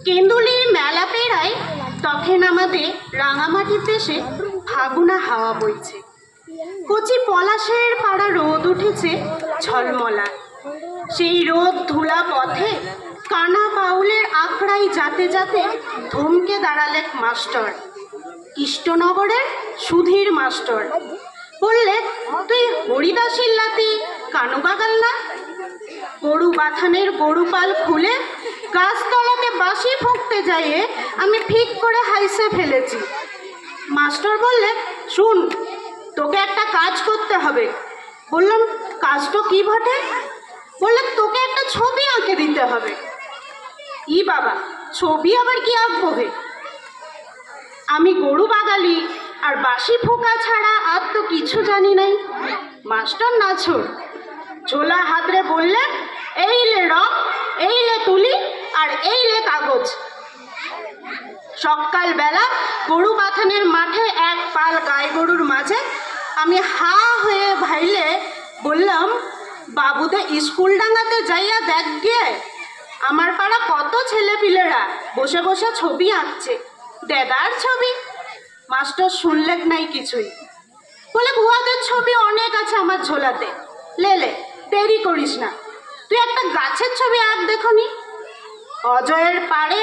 কেন্দুলির মেলা পেরায় তখন আমাদের রাঙামাটির দেশে ফাগুনা হাওয়া বইছে। কচি পলাশের পাড়া রোদ উঠেছে ঝলমলা। সেই রোদ ধুলা পথে কানা বাউলের আখড়াই যাতে যাতে থমকে দাঁড়ালেন মাস্টার, কৃষ্ণনগরের সুধীর মাস্টার। বললে, তুই হরিদাসের লাতি কানু বাগাল না? গরু বাথানের গরু পাল খুলে গাছতলাতে বাঁশি ফুঁকতে যাইয়ে আমি ঠিক করে হাইসে ফেলেছি। মাস্টার বললে, শুন, তোকে একটা কাজ করতে হবে। বললাম, কাজটা কি বটে? বললে, তোকে একটা ছবি আঁকে দিতে হবে। ই বাবা, ছবি আবার কি আঁকবো হে? আমি গরু বাগালি আর বাঁশি ফোঁকা ছাড়া আর তো কিছু জানি নাই। মাস্টার নাছোড় ঝোলা হাতরে বললে, এই লে রং, এই লে তুলি আর এই লে কাগজ। সকালবেলা গরু বাথানের মাঠে এক পাল গাই গরুর মাঝে আমি হা হয়ে ভাইলে বললাম, বাবুদের স্কুল ডাঙ্গাতে যাইয়া দেখ গে, আমার পাড়া কত ছেলেপিলেরা বসে বসে ছবি আঁকছে, দেদার ছবি। মাস্টার শুনলেন নাই কিছুই। বলে, ভুয়াদের ছবি অনেক আছে আমার ঝোলাতে, লে দেরি করিস না, তুই একটা গাছের ছবি আঁক দেখনি। অজয়ের পাড়ে